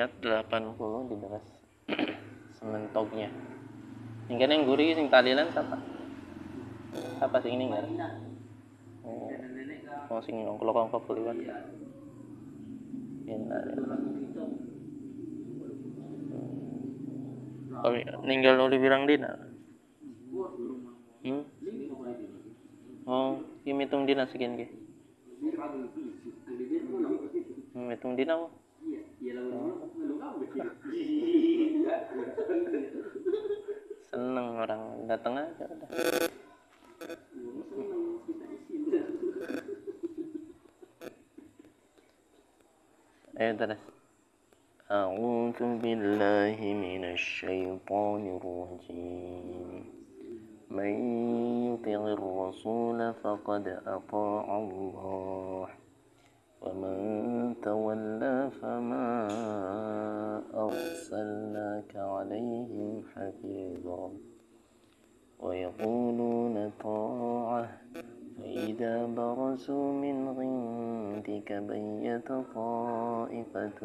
ayat 80 dibahas sementoknya. Sing kene ngguri sing talilan siapa? Siapa sing ini enggak? Oh, sing ongkol-ongkol liwat. Enak. Ninggal oli birang dina. Oh, iki mitung dina sekian ki. Mitung dina kok. Seneng orang datang aja udah. Ayo terus. A'udzu billahi minasy syaithanir rajim. Man yuti'ir rasula faqad ata'a Allah. ومن تولى فما أرسلناك عليهم حفيظا ويقولون طاعة فإذا برزوا من عندك بيت طائفة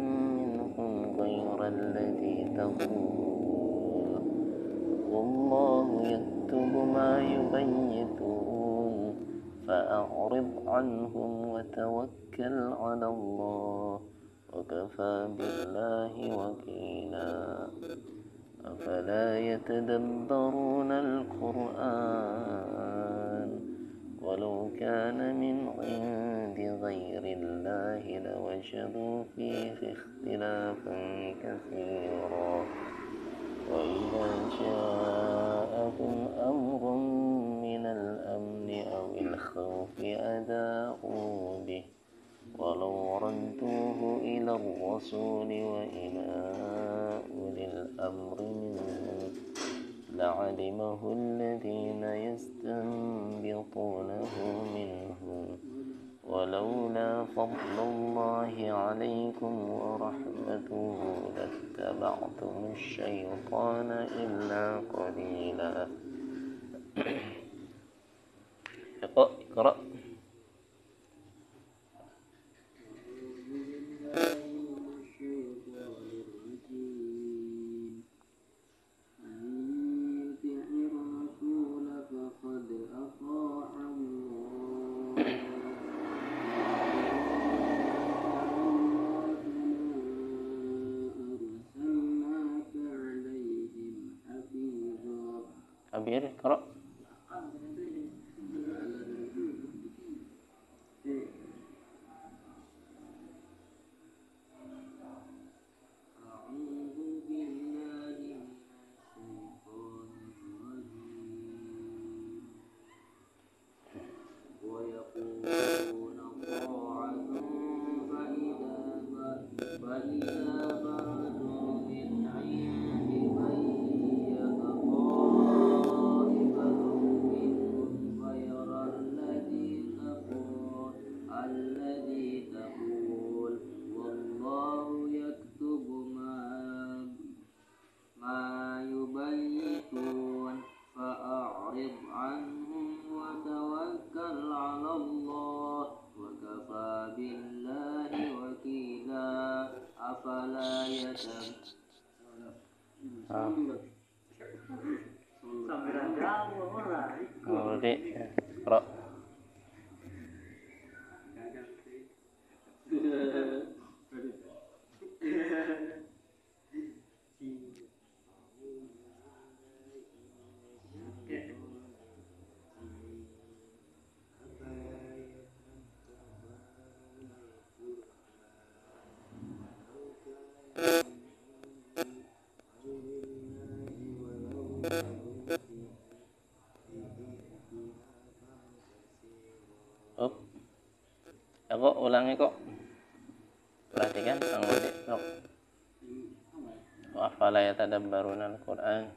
منهم غير الذي تقول والله يكتب ما يبيتون فأعرض عنهم وتوكل على الله وكفى بالله وكيلا أفلا يتدبرون القرآن ولو كان من عند غير الله لوجدوا فيه اختلافا كثيرا وإذا جاءهم أمر من الأمن أو الخوف أذاعوا به ولو ردوه إلى الرسول وإلى أولي الأمر منهم لعلمه الذين يستنبطونه منهم ولولا فضل الله عليكم ورحمته لاتبعتم الشيطان إلا قليلا. اقرأ. Abir, اقرأ. Kok ulangi kok. Perhatikan Kang Ode. Wa afala yatadabbaruna al-Qur'an.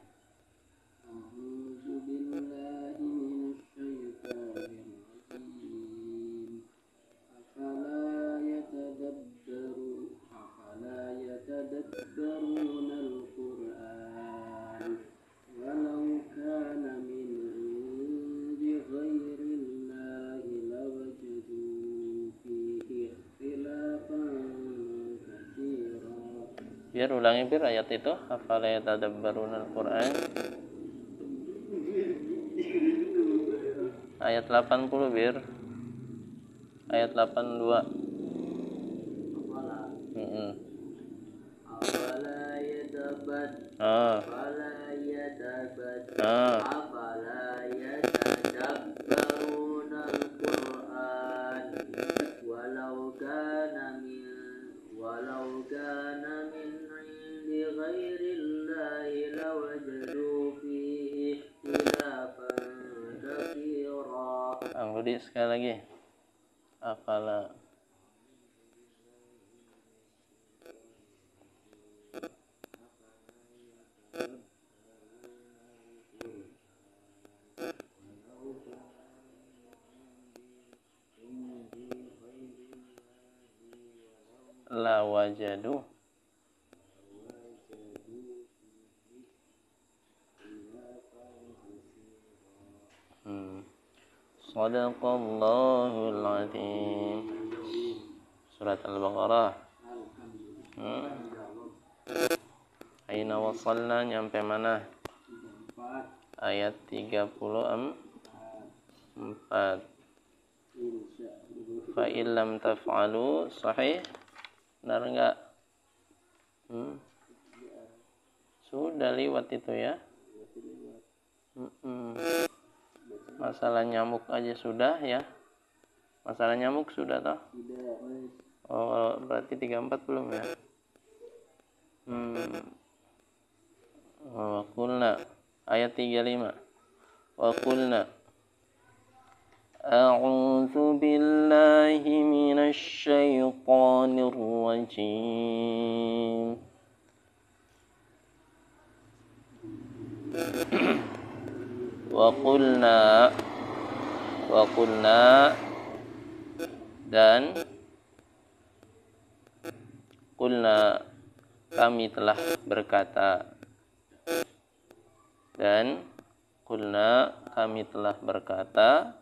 Biar ulangi bir ayat itu. Afala yatadabbaruna al-Qur'an. Ayat 80 bir. Ayat 82. Afala yatabat. Ah. Afala yatabat. Ah. Afala yatadabbaruna al-Qur'an. Walau kana min indi ghairillahi lawajadu fihi ikhtilafan katsira. Budi sekali lagi. Afala la wajadu Shadaqallahul azim. Surat Al-Baqarah. Aina wasalna, nyampe mana? Ayat 34. Fa illam taf'alu, sahih? Benar enggak? Sudah lewat itu ya. Masalah nyamuk aja sudah ya. Masalah nyamuk sudah toh? Oh, berarti 34 belum ya? Wa qulna, ayat 35. Wa qulna a'udzu billahi minasy syaithanir rajim. Wa qulna dan qulna, kami telah berkata, dan qulna, kami telah berkata,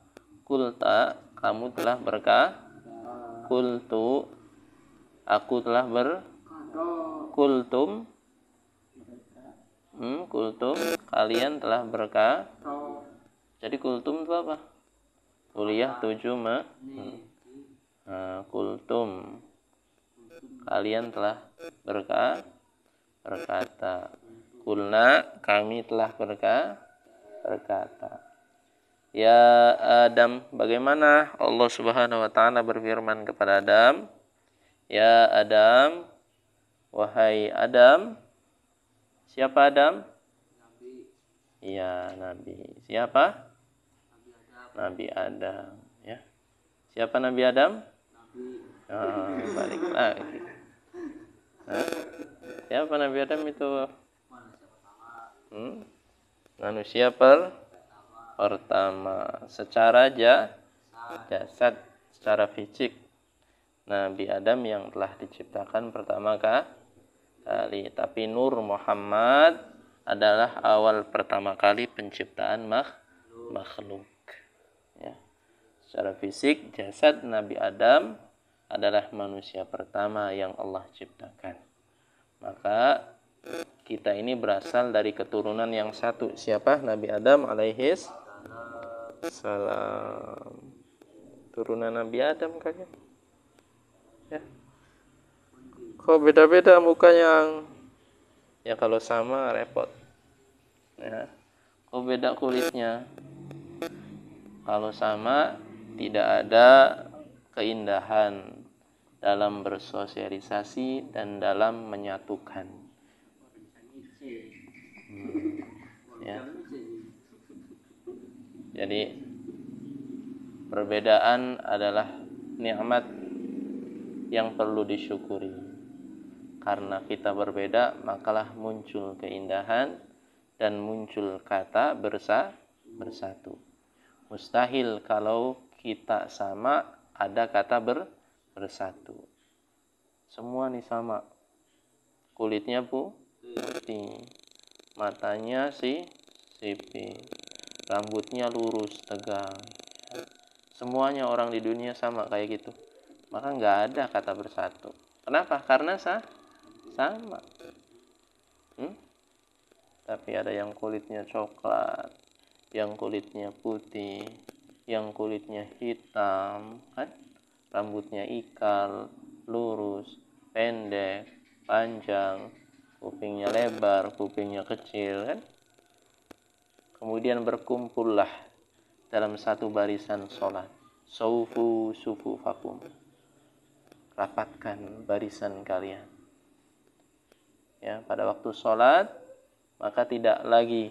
kulta, kamu telah berkata, kultu, aku telah kultum, kultum, kalian telah berkata. Jadi kultum itu apa? Kuliah 7 kultum, kalian telah berkata. Kulna, kami telah berkata. Ya Adam, bagaimana Allah Subhanahu wa taala berfirman kepada Adam? Ya Adam, wahai Adam. Siapa Adam? Nabi. Iya, Nabi. Siapa? Nabi Adam, ya. Siapa Nabi Adam? Nabi. Balik lagi. Siapa Nabi Adam itu? Manusia pertama secara jasad, secara fisik. Nabi Adam yang telah diciptakan pertama kali. Tapi Nur Muhammad adalah awal pertama kali penciptaan makhluk. Ya. Secara fisik, jasad Nabi Adam adalah manusia pertama yang Allah ciptakan. Maka kita ini berasal dari keturunan yang satu. Siapa? Nabi Adam alaihis salam. Turunan Nabi Adam kan ya? Ya. Kok beda-beda mukanya? Ya kalau sama repot. Ya. Kok beda kulitnya? Kalau sama tidak ada keindahan dalam bersosialisasi dan dalam menyatukan. Ya. Jadi perbedaan adalah nikmat yang perlu disyukuri. Karena kita berbeda, makalah muncul keindahan dan muncul kata bersatu. Mustahil kalau kita sama ada kata bersatu. Semua nih sama. Kulitnya putih, matanya sipit, rambutnya lurus tegak. Semuanya orang di dunia sama kayak gitu. Maka nggak ada kata bersatu. Kenapa? Karena sama. Tapi ada yang kulitnya coklat, yang kulitnya putih, yang kulitnya hitam, kan? Rambutnya ikal, lurus, pendek, panjang, kupingnya lebar, kupingnya kecil, kan? Kemudian berkumpullah dalam satu barisan sholat. Saufu sufufakum. Rapatkan barisan kalian. Ya, pada waktu sholat, maka tidak lagi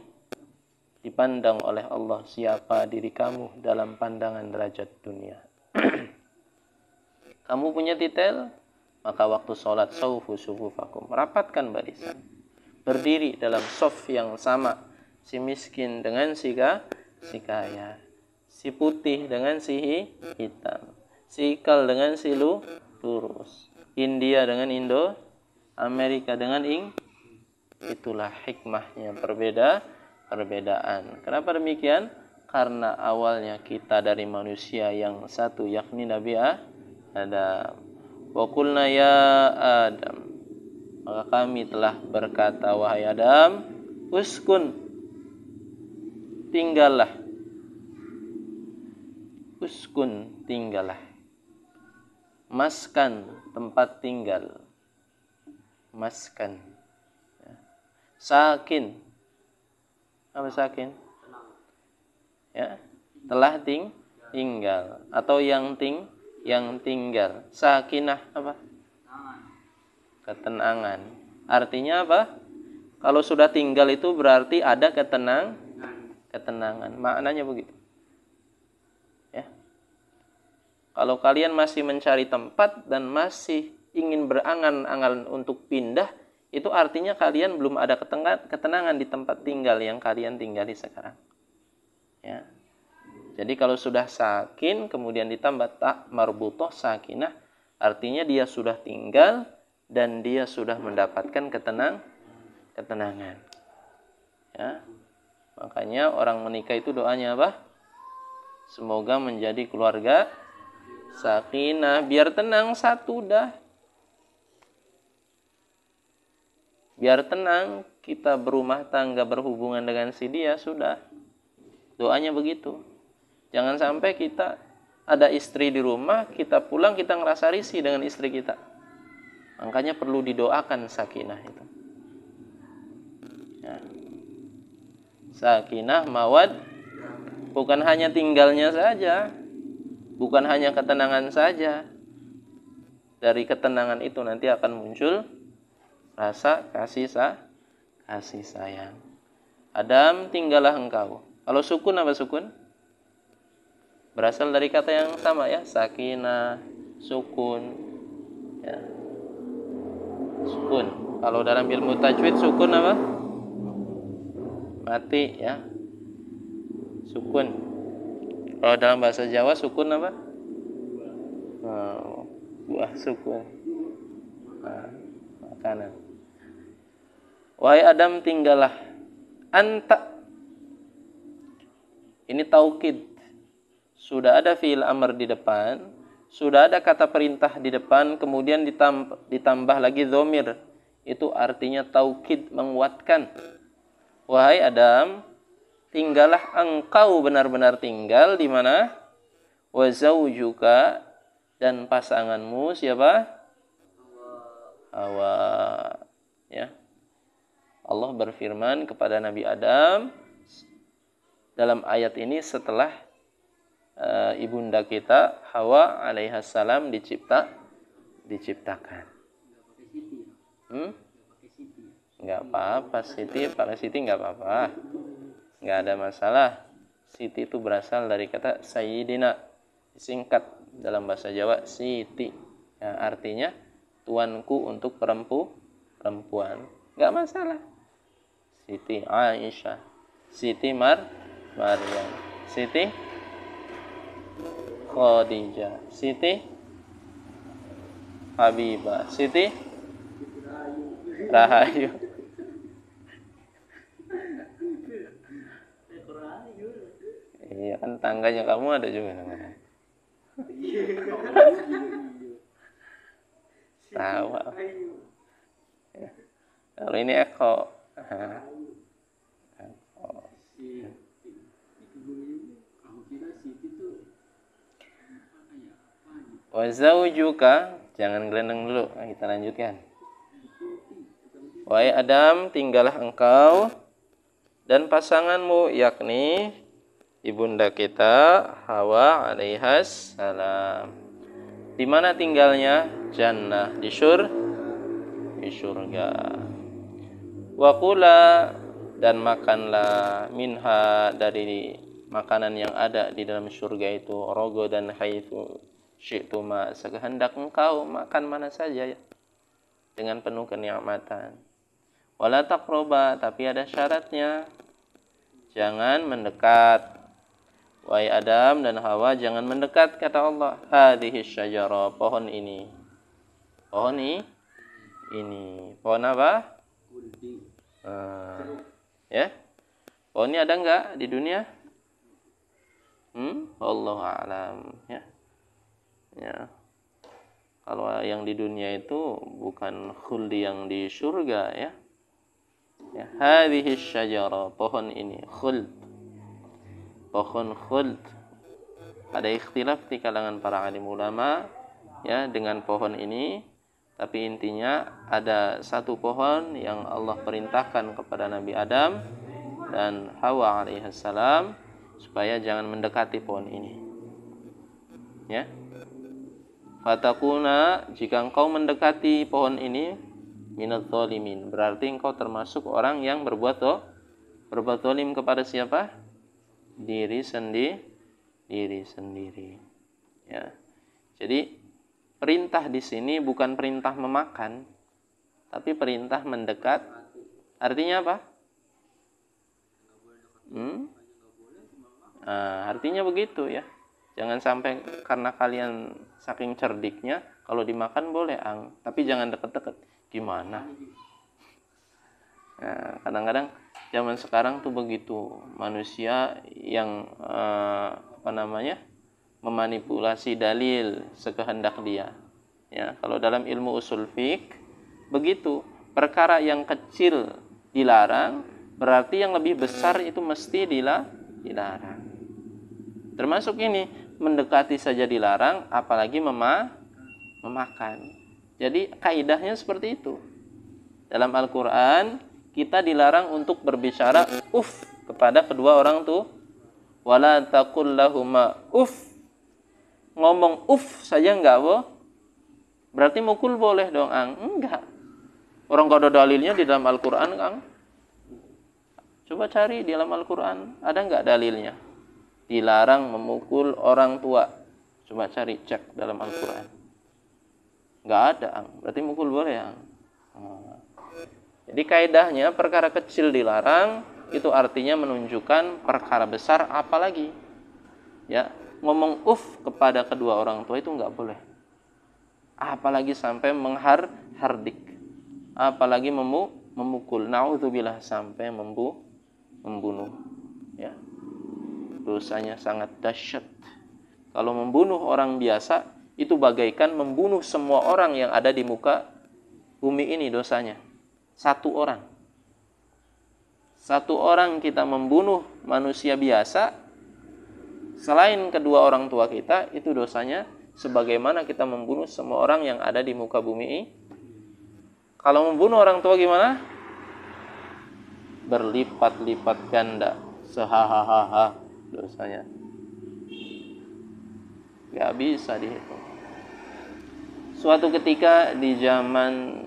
dipandang oleh Allah siapa diri kamu dalam pandangan derajat dunia. Kamu punya titel, maka waktu sholat saufu sufufakum. Rapatkan barisan. Berdiri dalam sof yang sama. Si miskin dengan si kaya. Si putih dengan si hitam. Si ikal dengan si lurus. India dengan Indo. Amerika dengan itulah hikmahnya perbedaan. Kenapa demikian? Karena awalnya kita dari manusia yang satu, yakni Nabi Adam. Wa qulna ya Adam. Maka kami telah berkata, wahai Adam, uskun, tinggallah. Uskun, tinggallah. Maskan, tempat tinggal. Maskan. Sakin. Apa sakin? Ya, telah tinggal atau yang tinggal. Sakinah apa? Ketenangan. Artinya apa? Kalau sudah tinggal itu berarti ada ketenangan. Maknanya begitu. Ya. Kalau kalian masih mencari tempat dan masih ingin berangan-angan untuk pindah, itu artinya kalian belum ada ketenangan di tempat tinggal yang kalian tinggali sekarang. Ya. Jadi kalau sudah sakin, kemudian ditambah tak marbutoh sakinah, artinya dia sudah tinggal dan dia sudah mendapatkan ketenangan. Ya. Makanya orang menikah itu doanya apa? Semoga menjadi keluarga sakinah, biar tenang satu dah. Biar tenang, kita berumah tangga berhubungan dengan si dia, sudah. Doanya begitu. Jangan sampai kita ada istri di rumah, kita pulang, kita ngerasa risih dengan istri kita. Makanya perlu didoakan sakinah itu. Ya. Sakinah, mawad, bukan hanya tinggalnya saja, bukan hanya ketenangan saja. Dari ketenangan itu nanti akan muncul rasa kasih sayang. Adam, tinggallah engkau. Kalau sukun apa sukun? Berasal dari kata yang sama ya, sakinah, sukun. Ya. Sukun. Kalau dalam ilmu tajwid sukun apa? Mati ya. Sukun. Kalau dalam bahasa Jawa sukun apa? Buah sukun. Makanan. Wahai Adam, tinggallah. Anta. Ini taukid. Sudah ada fi'il amr di depan, sudah ada kata perintah di depan, kemudian ditambah lagi dhamir. Itu artinya taukid, menguatkan. Wahai Adam, tinggallah engkau, benar-benar tinggal di mana? Wa zaujuka, dan pasanganmu siapa? Hawa. Ya. Allah berfirman kepada Nabi Adam dalam ayat ini setelah ibunda kita Hawa alaihissalam diciptakan. Nggak apa-apa, Siti pakai Siti nggak apa-apa, nggak ada masalah. Siti itu berasal dari kata Sayyidina, singkat dalam bahasa Jawa Siti, ya, artinya tuanku untuk perempuan, nggak masalah. Siti Aisyah, Siti Maryam, Siti Khadijah, Siti Habibah, Siti Rahayu. Iya kan, tangganya kamu ada juga namanya. Tawa. Ya. Kalau ini eko. Wa zaujuka, jangan gelendeng dulu. Nah, kita lanjutkan. Wahai Adam, tinggallah engkau dan pasanganmu, yakni ibunda kita Hawa alaihas salam. Di mana tinggalnya? Jannah, di surga. Wa kula, dan makanlah minha, dari makanan yang ada di dalam surga itu, rogo dan haitsu syi'tuma, sekehendak engkau, makan mana saja ya, dengan penuh kenikmatan. Wala taqroba, tapi ada syaratnya, jangan mendekat. Wahai Adam dan Hawa, jangan mendekat, kata Allah. Hadhihi syajara, pohon ini. Pohon ini. Pohon apa? Ya. Pohon ini ada enggak di dunia? Wallahu a'lam, ya. Ya. Kalau yang di dunia itu bukan khuldi yang di surga, ya. Ya, hadhihi syajara, pohon ini, khuld. Pohon khuld. Ada ikhtilaf di kalangan para alim ulama, ya, dengan pohon ini, tapi intinya ada satu pohon yang Allah perintahkan kepada Nabi Adam dan Hawa alaihissalam supaya jangan mendekati pohon ini. Ya. Fatakuna, jika engkau mendekati pohon ini, minadz zalimin, berarti engkau termasuk orang yang berbuat zalim kepada siapa? Diri sendiri. Ya. Jadi perintah di sini bukan perintah memakan, tapi perintah mendekat. Artinya apa? Artinya begitu, ya. Jangan sampai karena kalian saking cerdiknya, kalau dimakan boleh tapi jangan deket-deket. Gimana? Nah, kadang-kadang zaman sekarang tuh begitu, manusia yang memanipulasi dalil sekehendak dia. Ya, kalau dalam ilmu usul fiqh begitu, perkara yang kecil dilarang, berarti yang lebih besar itu mesti dilarang. Termasuk ini, mendekati saja dilarang, apalagi memakan. Jadi kaidahnya seperti itu. Dalam Al-Quran, kita dilarang untuk berbicara kepada kedua orang tuh. Wala taqul lahuma ngomong saja enggak, berarti mukul boleh dong, enggak. Orang gak ada dalilnya di dalam Al-Quran, Kang. Coba cari di dalam Al-Quran, ada enggak dalilnya dilarang memukul orang tua? Coba cari, cek dalam Al-Quran. Enggak ada, berarti mukul boleh, Jadi kaidahnya perkara kecil dilarang, itu artinya menunjukkan perkara besar apalagi. Ya, ngomong kepada kedua orang tua itu enggak boleh. Apalagi sampai menghardik. Apalagi memukul. Na'udzubillah, sampai membunuh. Ya. Dosanya sangat dahsyat. Kalau membunuh orang biasa, itu bagaikan membunuh semua orang yang ada di muka bumi ini dosanya. Satu orang kita membunuh manusia biasa, selain kedua orang tua kita, itu dosanya sebagaimana kita membunuh semua orang yang ada di muka bumi ini. Kalau membunuh orang tua gimana? Berlipat-lipat ganda, sehahaha dosanya. Gak bisa dihitung. Suatu ketika di zaman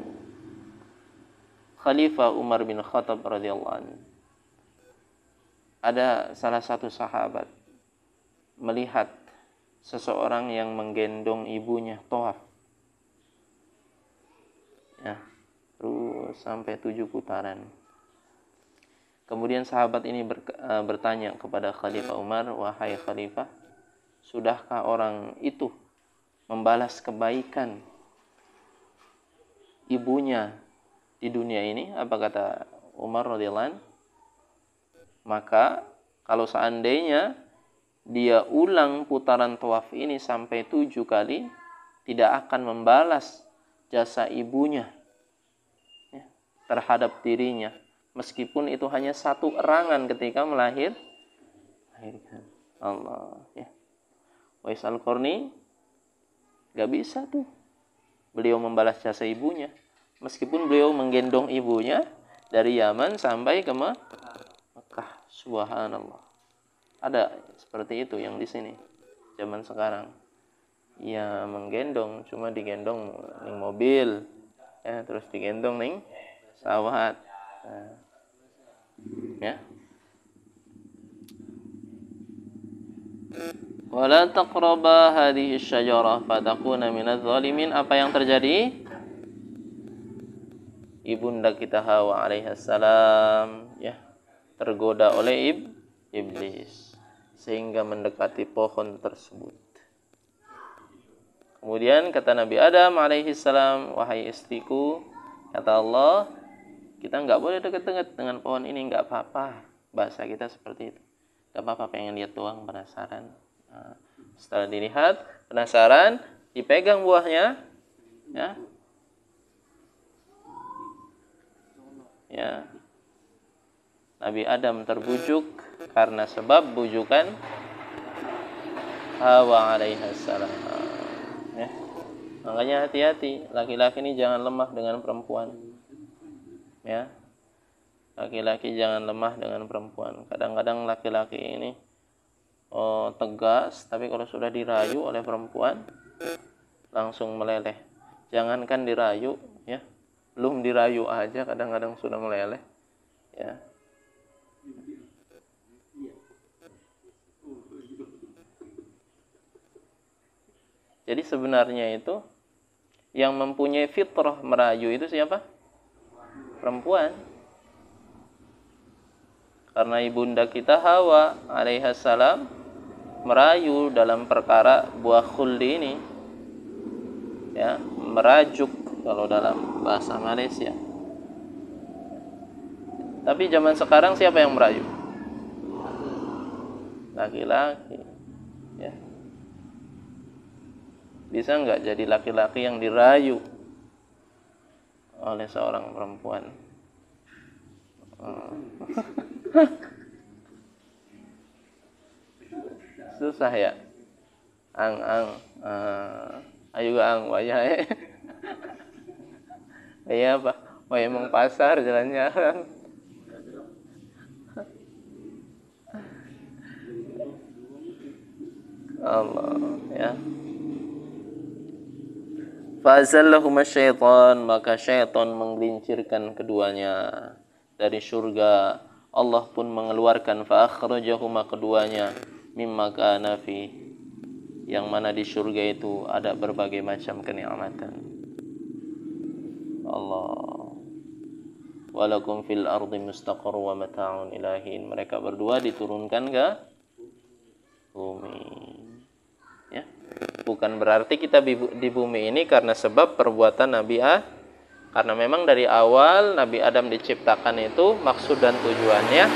Khalifah Umar bin Khattab radhiyallahu anhu, ada salah satu sahabat melihat seseorang yang menggendong ibunya tawaf. Ya, terus sampai 7 putaran. Kemudian sahabat ini bertanya kepada Khalifah Umar, wahai Khalifah, sudahkah orang itu membalas kebaikan ibunya di dunia ini? Apa kata Umar radhiyallahu anhu? Maka kalau seandainya dia ulang putaran tawaf ini sampai 7 kali, tidak akan membalas jasa ibunya. Ya, terhadap dirinya, meskipun itu hanya satu erangan ketika melahirkan. Allah, ya. Uwais Al-Qarni gak bisa tuh beliau membalas jasa ibunya, meskipun beliau menggendong ibunya dari Yaman sampai ke Mekah. Subhanallah. Ada seperti itu yang di sini zaman sekarang. Ya menggendong, cuma digendong ning mobil, ya terus digendong ning pesawat. Nah, ya. Wala taqraba hadhihi asyajarah fatakuna minadh dhalimin. Apa yang terjadi? Ibunda kita Hawa alaihissalam ya tergoda oleh iblis sehingga mendekati pohon tersebut. Kemudian kata Nabi Adam alaihissalam, wahai istriku, kata Allah, kita nggak boleh dekat-dekat dengan pohon ini, nggak apa-apa. Bahasa kita seperti itu. Nggak apa-apa, pengen lihat doang, penasaran. Nah, setelah dilihat, penasaran, dipegang buahnya, ya, ya. Nabi Adam terbujuk karena sebab bujukan Hawa alaihissalam. Ya. Makanya hati-hati, laki-laki ini jangan lemah dengan perempuan. Ya. Laki-laki jangan lemah dengan perempuan. Kadang-kadang laki-laki ini tegas, tapi kalau sudah dirayu oleh perempuan langsung meleleh. Jangankan dirayu, ya, belum dirayu aja kadang-kadang sudah meleleh, ya. Jadi sebenarnya itu yang mempunyai fitrah merayu itu siapa? Perempuan. Karena ibunda kita Hawa alaihissalam merayu dalam perkara buah khuldi ini, ya, merajuk kalau dalam bahasa Malaysia. Tapi zaman sekarang siapa yang merayu? Laki-laki, ya. Bisa nggak jadi laki-laki yang dirayu oleh seorang perempuan? Susah ya. Ayo ang wayah. Iya apa? Wayah emang pasar jalan-jalan. Allah, ya. Fa'azallahuma syaitan, maka syaitan menggelincirkan keduanya dari surga. Allah pun mengeluarkan fa'akhrajahuma keduanya mimma kana fi, yang mana di surga itu ada berbagai macam kenikmatan. Allah. Walakum fil ardi mustaqarr wa mata'un ilahin. Mereka berdua diturunkan ke bumi. Ya. Bukan berarti kita di bumi ini karena sebab perbuatan Nabi karena memang dari awal Nabi Adam diciptakan itu maksud dan tujuannya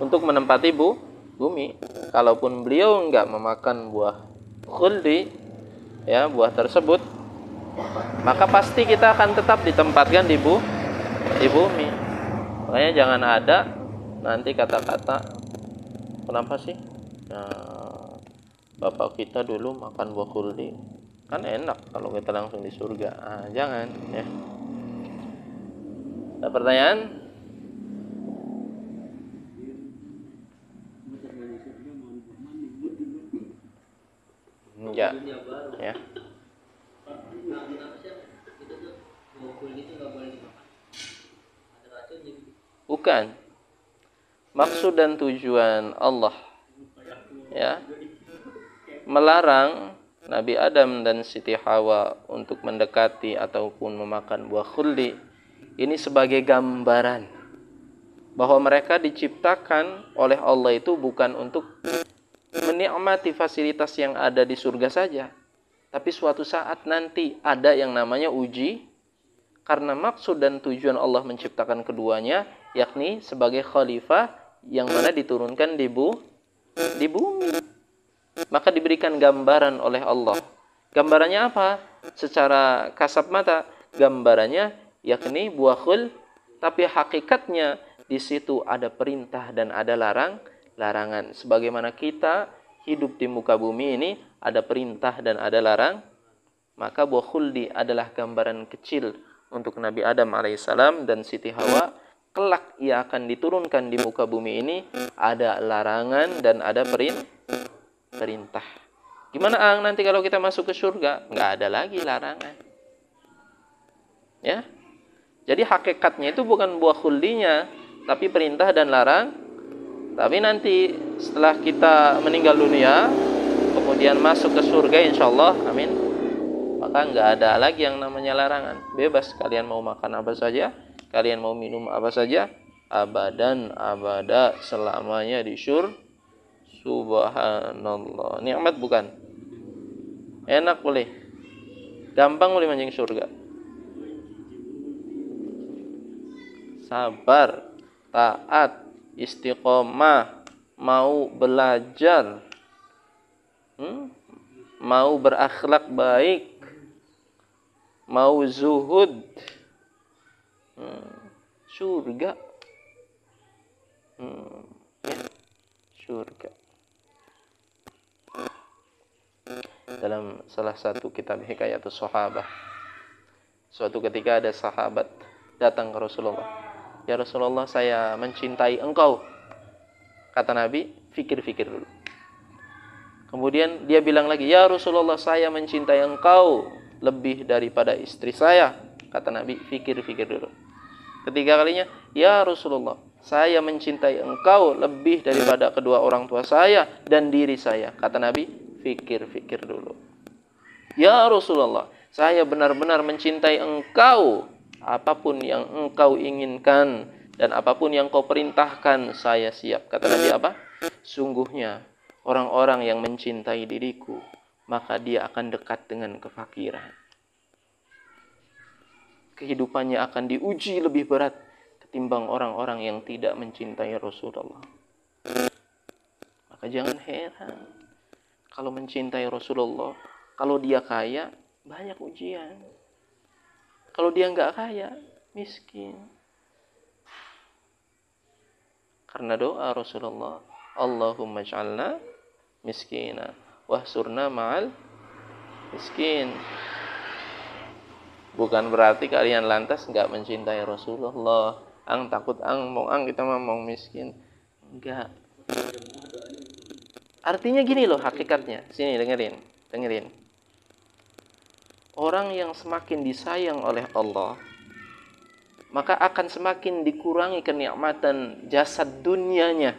untuk menempati bumi. Kalaupun beliau enggak memakan buah khuldi, ya, buah tersebut, maka pasti kita akan tetap ditempatkan di bumi. Makanya jangan ada nanti kata-kata, kenapa sih? Nah, bapak kita dulu makan buah khuldi, kan enak kalau kita langsung di surga. Jangan, ya. Ada pertanyaan? Enggak, ya. Bukan. Maksud dan tujuan Allah, ya, melarang Nabi Adam dan Siti Hawa untuk mendekati ataupun memakan buah khuldi ini sebagai gambaran bahwa mereka diciptakan oleh Allah itu bukan untuk menikmati fasilitas yang ada di surga saja, tapi suatu saat nanti ada yang namanya uji, karena maksud dan tujuan Allah menciptakan keduanya yakni sebagai khalifah yang mana diturunkan di bumi. Maka diberikan gambaran oleh Allah. Gambarannya apa? Secara kasat mata, gambarannya yakni buah khuld, tapi hakikatnya di situ ada perintah dan ada larangan. Sebagaimana kita hidup di muka bumi ini ada perintah dan ada larang, maka buah khuldi adalah gambaran kecil untuk Nabi Adam alaihissalam dan Siti Hawa. Kelak ia akan diturunkan di muka bumi ini ada larangan dan ada perintah. Gimana nanti kalau kita masuk ke surga? Nggak ada lagi larangan. Ya, jadi hakikatnya itu bukan buah khuldinya, tapi perintah dan larang. Tapi nanti setelah kita meninggal dunia, kemudian masuk ke surga insyaallah, amin, maka nggak ada lagi yang namanya larangan. Bebas, kalian mau makan apa saja, kalian mau minum apa saja, abadan abada, selamanya di surga. Subhanallah. Nikmat bukan? Enak boleh. Gampang boleh masuk surga. Sabar, taat, istiqomah, mau belajar, mau berakhlak baik, mau zuhud, surga, surga. Dalam salah satu kitab Hikayatus Sahabah, suatu ketika ada sahabat datang ke Rasulullah. Ya Rasulullah, saya mencintai engkau. Kata Nabi, fikir-fikir dulu. Kemudian dia bilang lagi, ya Rasulullah, saya mencintai engkau lebih daripada istri saya. Kata Nabi, fikir-fikir dulu. Ketiga kalinya, ya Rasulullah, saya mencintai engkau lebih daripada kedua orang tua saya dan diri saya. Kata Nabi, fikir-fikir dulu. Ya Rasulullah, saya benar-benar mencintai engkau. Apapun yang engkau inginkan dan apapun yang kau perintahkan, saya siap. Kata Nabi apa? Sungguhnya orang-orang yang mencintai diriku, maka dia akan dekat dengan kefakiran. Kehidupannya akan diuji lebih berat ketimbang orang-orang yang tidak mencintai Rasulullah. Maka jangan heran kalau mencintai Rasulullah, kalau dia kaya, banyak ujian. Kalau dia nggak kaya, miskin. Karena doa Rasulullah, Allahumma ij'alna miskina wahsurna ma'al miskin. Bukan berarti kalian lantas nggak mencintai Rasulullah. Takut kita mau miskin. Enggak. Artinya gini loh hakikatnya. Sini dengerin. Orang yang semakin disayang oleh Allah, maka akan semakin dikurangi kenikmatan jasad dunianya.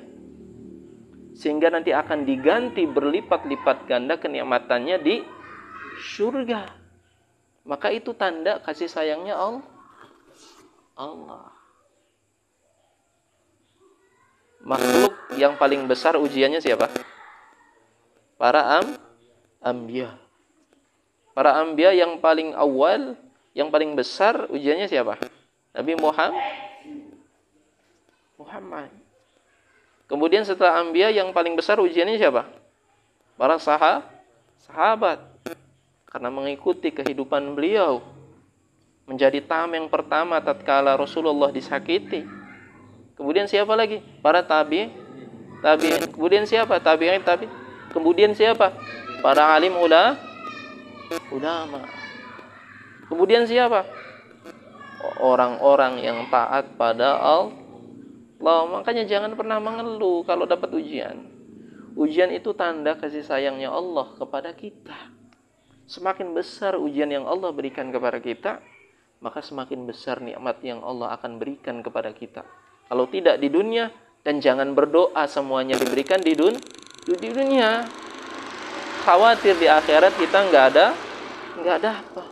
Sehingga nanti akan diganti berlipat-lipat ganda kenikmatannya di surga. Maka itu tanda kasih sayangnya Allah. Makhluk yang paling besar ujiannya siapa? Para anbiya. Para anbiya yang paling awal, yang paling besar ujiannya siapa? Nabi Muhammad. Kemudian setelah anbiya yang paling besar ujiannya siapa? Para sahabat. Karena mengikuti kehidupan beliau. Menjadi tameng pertama tatkala Rasulullah disakiti. Kemudian siapa lagi? Para tabi'in. Kemudian siapa? Tabi'in. Kemudian siapa? Para alim ulama. Kemudian siapa? Orang-orang yang taat pada Allah. Makanya jangan pernah mengeluh kalau dapat ujian. Ujian itu tanda kasih sayangnya Allah kepada kita. Semakin besar ujian yang Allah berikan kepada kita, maka semakin besar nikmat yang Allah akan berikan kepada kita. Kalau tidak di dunia, dan jangan berdoa semuanya diberikan di dunia. Khawatir di akhirat kita nggak ada apa.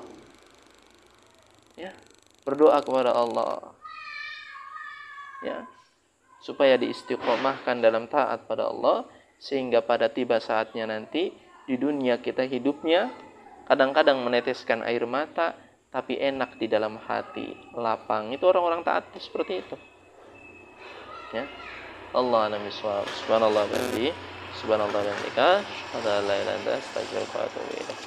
Ya, berdoa kepada Allah. Ya, supaya diistiqomahkan dalam taat pada Allah, sehingga pada tiba saatnya nanti di dunia kita hidupnya kadang-kadang meneteskan air mata, tapi enak di dalam hati, lapang. Itu orang-orang taat seperti itu. Ya. Allah a'lam bishawab. Subhanallah wa bihamdihi, subhanallah wa bihamdika, asyhadu an la ilaha illa anta, astaghfiruka wa atubu ilaik.